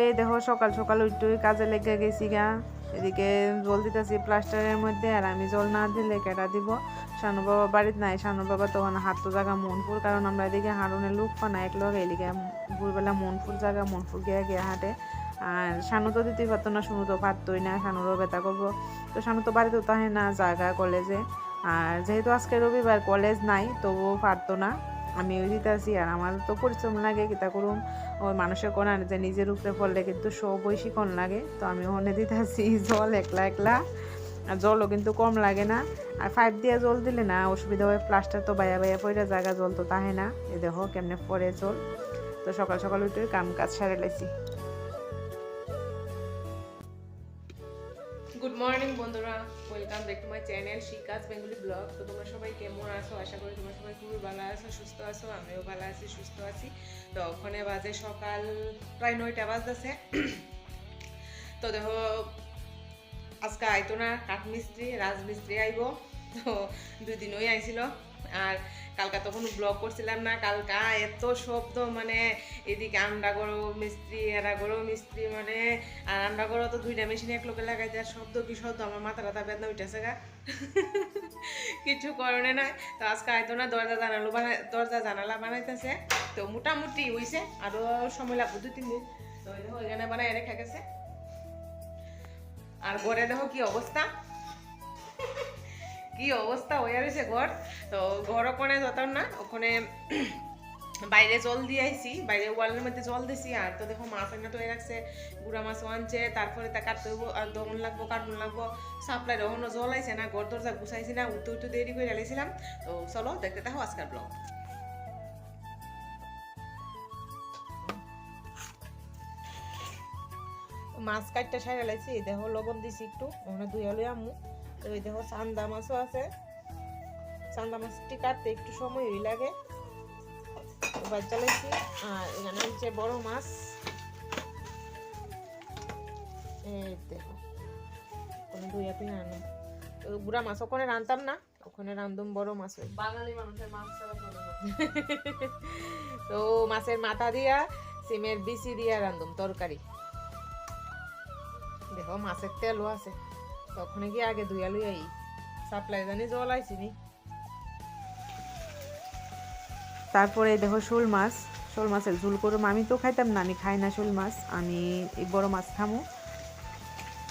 এই দেখো সকাল সকাল একটু কাজে লেগে গেছি গা। এদিকে জল দিতেছি প্লাস্টারের মধ্যে, আর আমি জল না দিলে কেটা দিব। শানু বাবা বাড়িতে নাই, শানু বাবা তখন হাঁটতো জায়গা মনপুর, কারণ আমরা এদিকে হারুনের লোক পানা এক লগে এদিকে ভোরবেলা মনপুর জায়গা মনপুর গিয়ে গিয়ে হাঁটে। আর শানু তো দিতেই পারতো না, শুনু তো পারতোই না, শানুরও ব্যথা করবো। তো শানু তো বাড়িতে তাহে না জায়গা কলেজে, আর যেহেতু আজকে রবিবার কলেজ নাই তবুও পারতো না। আমি ওই দিতেছি, আর আমার তো পরিশ্রম লাগে কিতা করুম, ওই মানুষের কোন যে নিজের উপরে পড়লে কিন্তু সব বৈশি কম লাগে। তো আমি ওখানে দিতেছি জল একলা একলা, আর জলও কিন্তু কম লাগে না। আর 5 দিয়ে জল দিলে না অসুবিধা হয়, প্লাস্টার তো বাইয়া বাইয়া পড়ে জায়গা, জল তো তাহে না। এ দেখো কেমনে পরে জল। তো সকাল সকাল উঠে কাম কাজ সারে লাইছি। গুড মর্নিং বন্ধুরা, welcome back to my channel শিকাস বেঙ্গলি ব্লগ। তো তোমরা সবাই কেমন আছো? আশা করি তোমরা সবাই খুবই ভালো আছো, সুস্থ আছো। আমিও ভালো আছি, সুস্থ আছি। তো ওখানে বাজে সকাল প্রায় 9টা বাজতেছে। তো দেখো আজকে আইতো না কাঠমিস্ত্রি, রাজমিস্ত্রি আইব। তো 2 দিনই আইছিল। আর কালকা তো কোনো ব্লগ করছিলাম না, কালকা এত শব্দ, মানে এদিকে আমরা গরো মিস্ত্রি এরা গরো মিস্ত্রি, মানে আর আমরা গরো তো 2টা মেশিন এক লোকে লাগাই দেওয়ার শব্দ কি শব্দ, আমার মাথা টাথা বেদনা উঠেছে গা। কিছু করণে নাই। তো আজকে আইতো না, দরজা জানালা বানাইতেছে। তো মোটামুটি হইছে, আরো সময় লাগবে 2-3 দিন। তো ওইখানে বানাই রেখে গেছে। আর ঘরে দেখো কি অবস্থা, কি অবস্থা হয়ে রয়েছে ঘর। তো ঘর ওখানে যেতাম না, ওখানে বাইরে জল দিয়ে আইছি, বাইরে ওয়ালের মধ্যে জল দিছি। আর তো দেখো মাছ এনে তো রাখছে, গুড়া মাছও আনছে, তারপরে তা কাটতে হইব, আর দমন লাগবো, কাটুন লাগবো। সাপ্লাই ওখানে জল আইছে না, ঘর দরজা গুছাইছি না, উঠতে উঠতে দেরি করে ঢালাইছিলাম। তো চলো দেখতে থাকো আজকের ব্লগ। মাছ কাটতে সাইরা লাইছি, দেখো লবণ দিছি একটু, ওখানে ধুয়ে লই আমু। তো ওই দেখো চান্দা মাছও আছে, চান্দা মাছটি কাটতে একটু সময়ই লাগে। বাচ্চা লাইছি। আর এখানে হচ্ছে বড় মাছ, এই দেখো কোনো দুই আপনি রান্না। তো গুড়া মাছ ওখানে রান্তাম না, ওখানে রান্ধুম বড় মাছ। বাঙালি মানুষের মাছ ছাড়া চলে না। তো মাছের মাথা দিয়া সিমের বিচি দিয়া রান্ধুম তরকারি। দেখো মাছের তেলও আছে, তখন কি আগে ধুইয়া লই আই, সাপ্লাই জানি জল আইসিনি। তারপরে দেখো শোল মাছ, শোল মাছের ঝুল করুম। আমি তো খাইতাম না, আমি খাই না শোল মাছ, আমি এই বড় মাছ খামো।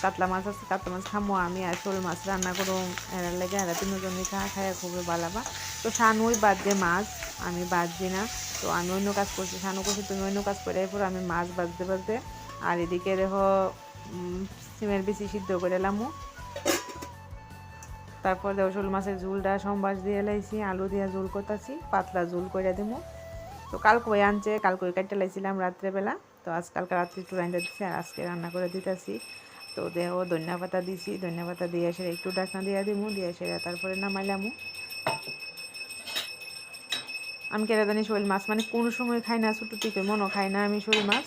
কাতলা মাছ আছে, কাতলা মাছ খামো আমি, আর শোল মাছ রান্না করুম। এরা লেগে এরা 3জনই খায় খুবই ভালাবা। তো শানুই বাদ দিয়ে মাছ, আমি বাদ দিই না। তো আমি অন্য কাজ করছি, শানু করছি তুমি অন্য কাজ করে, এরপর আমি মাছ বাজতে বাজতে। আর এদিকে দেখো সিমের বেশি সিদ্ধ করে এলামও। তারপর দেখো শোল মাছের ঝুলটা সম্বাস দিয়ে লাইছি, আলু দিয়ে ঝুল করতেছি, পাতলা ঝুল করে দেবো। তো কালকে আনছে, কালকে কাটতে লাইছিলাম রাত্রেবেলা। তো কালকে রাত্রে একটু রান্না দিচ্ছি, আর আজকে রান্না করে দিতেছি। তো দেখো ধনিয়া পাতা দিছি, ধনিয়া পাতা দিয়ে এসে একটু ডাকনা দিয়ে দিমু, দিয়ে এসে তারপরে নামাইলামু। আমি কেটে জানি শোল মাছ মানে কোনো সময় খাই না, ছোটো থেকে মনও খাই না আমি শোল মাছ।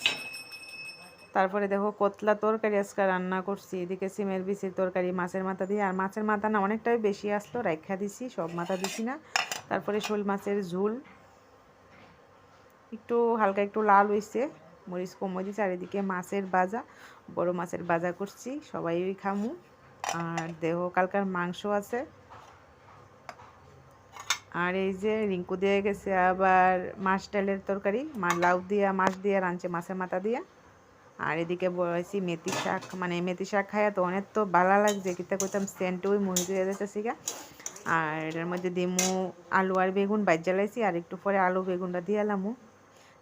তারপরে দেখো কতলা তরকারি আজকে রান্না করছি, এদিকে সিমের বিচির তরকারি মাছের মাথা দিয়ে। আর মাছের মাথা না অনেকটাই বেশি আসলো, রাখা দিছি, সব মাথা দিছি না। তারপরে শোল মাছের ঝোল একটু হালকা একটু লাল হয়েছে, মরিচ কম দিয়েছে। আর এদিকে মাছের ভাজা, বড় মাছের ভাজা করছি, সবাই ওই খামু। আর দেখো কালকার মাংস আছে। আর এই যে রিঙ্কু দিয়ে গেছে আবার মাছ ডালের তরকারি, লাউ দিয়া মাছ দিয়ে রাঁধছে মাছের মাথা দিয়া। আর এদিকে বলেছি মেথি শাক, মানে মেথি শাক খাইয়া তো অনেক তো ভালো লাগছে, কিতা কইতাম সেন্ট ওই মুহি দিয়ে যেতেছি গা। আর এটার মধ্যে দিমু আলু আর বেগুন বাইর জ্বালাইছি, আর একটু পরে আলু বেগুনটা দিয়ে এলামু।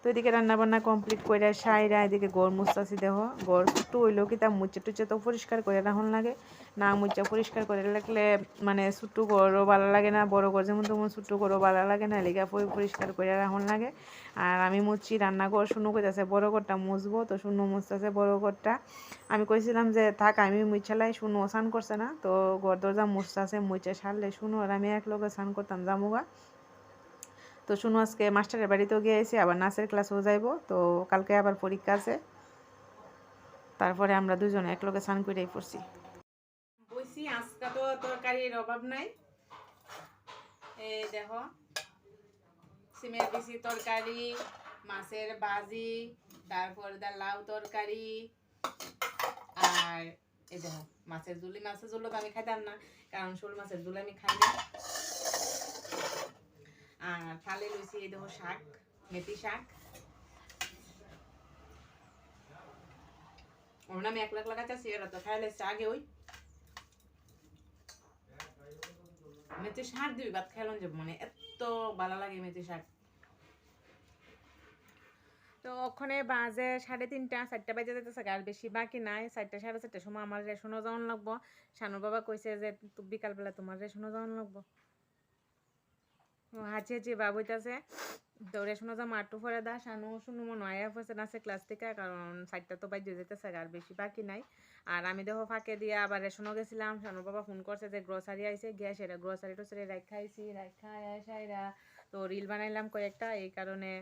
তো এদিকে রান্নাবান্না কমপ্লিট করে সাইরা এদিকে গড় মুছতেছি। দেখো গড় একটু হইলেও কি তা মুচে টুচে তো পরিষ্কার করে রাখুন লাগে না, মুচা পরিষ্কার করে রাখলে মানে ছোট্টো গড়ও ভালো লাগে না, বড় গড় যেমন তেমন ছোট্টো গড়ও ভালো লাগে না, লেগা পরিষ্কার করে রাখুন লাগে। আর আমি মুচি রান্নাঘর, শুনু কইতাছে বড় ঘরটা মুছবো, তো শুনু মুছতেছে বড় ঘরটা। আমি কইছিলাম যে থাক আমি মুছালাই, শুনু স্নান করছে না, তো ঘর দরজা মুছতেছে, মুছে সারলে শুনু আর আমি এক লগে স্নান করতাম জামুগা। তো শুনু আজকে মাস্টারের বাড়িতেও গিয়েছি, আবার নাচের ক্লাসেও যাইব, তো কালকে আবার পরীক্ষা আছে। তারপরে আমরা দুজনে একলগে স্নান করেই পড়ছি। বইছি আজকে তো তরকারির অভাব নাই। এই দেখো সিমের বিচি তরকারি, মাছের ভাজি, তারপর দা লাউ তরকারি, আর এই দেখো মাছের ঝুলি। মাছের ঝুল তো আমি খাইতাম না, কারণ শোল মাছের ঝুল আমি খাই না। আর থালে লইছি এই দেখো শাক, মেথি শাক। ওর নামে 1 লাখ লাগাইতেছি, এরা তো খাইলে আগে ওই মেথি শাক দিবি ভাত খাইলাম যে, মানে এত ভালো লাগে মেথি শাক। তো ওখানে বাজে 3:30 4টা বাজে যেতেছে, আর বেশি বাকি নাই। 4টা 4:30টার সময় আমার রেশনও যাওয়ান লাগবো। শানুর বাবা কইছে যে বিকালবেলা তোমার রেশনও যাওয়ান লাগবো। হাঁচি হাঁচি ভাব হইতাছে, তো রেশনও যাম আটটু পরে দা। শানু শুনু মনে আয়া পয়সা আছে ক্লাস থেকে, কারণ 4টা তো বাজে যেতেছে, আর বেশি বাকি নাই। আর আমি দেখো ফাঁকে দিয়ে আবার রেশনও গেছিলাম। শানুর বাবা ফোন করছে যে গ্রোসারি আইছে, গিয়া সেটা গ্রোসারি টোসারি রাখাইছি, রাখা সাইরা তো রিল বানাইলাম কয়েকটা। এই কারণে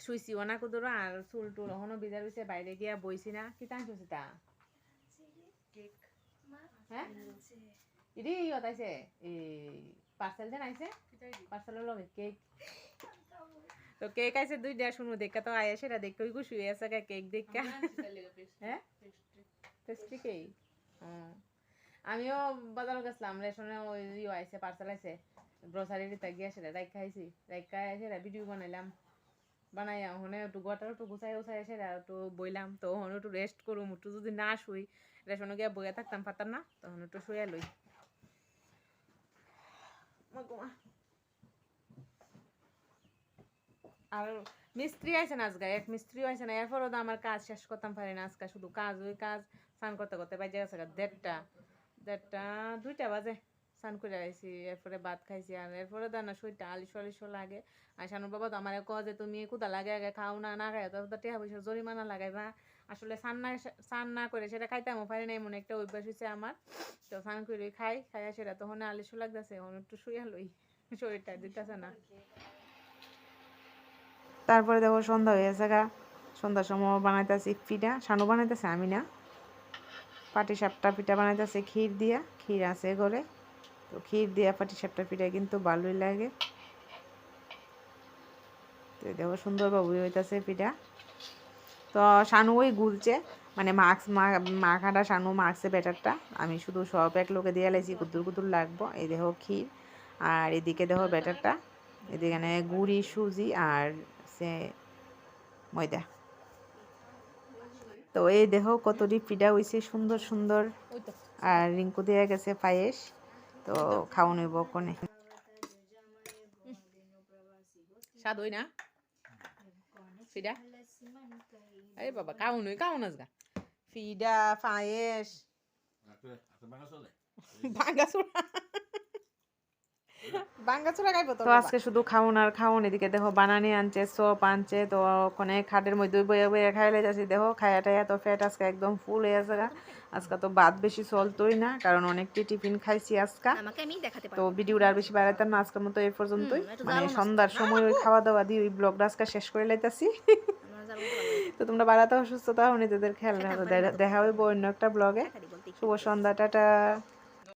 শুইছি অনা কুদুরো, আর চুল টুল এখনো ভিজা রয়েছে, বাইরে গিয়া বইছি না। কি টান শুছি তা কেক হ্যাঁ ইডি হতাইছে এই পার্সেল দেন আইছে, পার্সেলের লগে কেক। তো কেক আইছে 2টা, শুনু দেখা তো আয়া সেটা দেখে ওই খুশি হয়ে আছে কেক দেখা। হ্যাঁ পেস্ট্রি কেক। আমিও বাজারে গেছিলাম, রেশনে ওই আইছে পার্সেল আইছে গ্রোসারি দিতে গিয়া সেটা রাখা আইছি, রাখা সেটা ভিডিও বানাইলাম। বানাই ওখানে একটু গোটা একটু গুছাই উছাই সেটা একটু বইলাম। তো ওখানে একটু রেস্ট করুম, একটু যদি না শুই রেশনে গিয়ে বইয়া থাকতাম পারতাম না, তখন একটু শুয়ে লই। আর মিস্ত্রি আছে না আজকে, এক মিস্ত্রি আছে না, এরপরও তো আমার কাজ শেষ করতাম পারি না আজকে। শুধু কাজ ওই কাজ, স্নান করতে করতে বাজে গেছে 1:30 2টা বাজে। স্নান করে আইছি, এরপরে ভাত খাইছি, আর এরপরে দানা শরীরটা আলিশো আলিশো লাগে। আর শানুর বাবা তো আমার কয় যে তুমি কুদা লাগে আগে খাও না, না খাই তো টিয়া পয়সা জরিমানা লাগাইবা। আসলে স্নান না করে সেটা খাইতামও পারি না, এমন একটা অভ্যাস হয়েছে আমার। তো স্নান করে খাইয়া সেটা তখন আলিশো লাগতেছে, এখন একটু শুয়ে লই, শরীরটা দিতেছে না। তারপরে দেখো সন্ধ্যা হয়ে গেছে গা। সন্ধ্যার সময় বানাইতেছি পিঠা, শানু বানাইতেছে আমি না। পাটিসাপটা পিঠা বানাইতেছে ক্ষীর দিয়া, ক্ষীর আছে ঘরে। তো ক্ষীর দিয়া পাটিসাপটা পিঠা কিন্তু ভালোই লাগে। তো দেখো সুন্দরভাবে হইতেছে পিঠা। তো শানু ওই গুলছে, মানে মাখাটা শানু মাখছে ব্যাটারটা। আমি শুধু সব এক লোকে দিয়ে লাইছি, কুদুর কুদুর লাগবো। এই দেখো ক্ষীর, আর এদিকে দেখো ব্যাটারটা, এদিকে গুড়ি সুজি আর সে ময়দা। তো এই দেখো কতটি পিঠা হইছে সুন্দর সুন্দর। আর রিঙ্কু দিয়ে গেছে পায়েস, তো খাওয়া নইব কোনে। স্বাদ হই না পিঠা? আরে বাবা কাউন আজগা পিঠা পায়েস ভাঙ্গাচুরা খাইবো তো আজকে শুধু খাওন আর খাওন। এদিকে দেখো বানানি আনছে, চপ আনছে, তো ওখানে খাটের মধ্যে বইয়া বইয়া খাইলে যাচ্ছি। দেখো খায়াটা এত ফ্যাট আজকে একদম ফুল হয়ে আছে। আজকে তো ভাত বেশি চলতোই না, কারণ অনেকটি টিফিন খাইছি আজকে। তো ভিডিওটা আর বেশি বাড়াইতাম না, আজকের মতো এই পর্যন্তই। মানে সন্ধ্যার সময় ওই খাওয়া দাওয়া দিয়ে ওই ব্লগটা আজকে শেষ করে লাইতাছি। তো তোমরা বাড়াতে অসুস্থতা নিজেদের খেয়াল রাখো। দেখা হইব অন্য একটা ব্লগে। শুভ সন্ধ্যা, টাটা।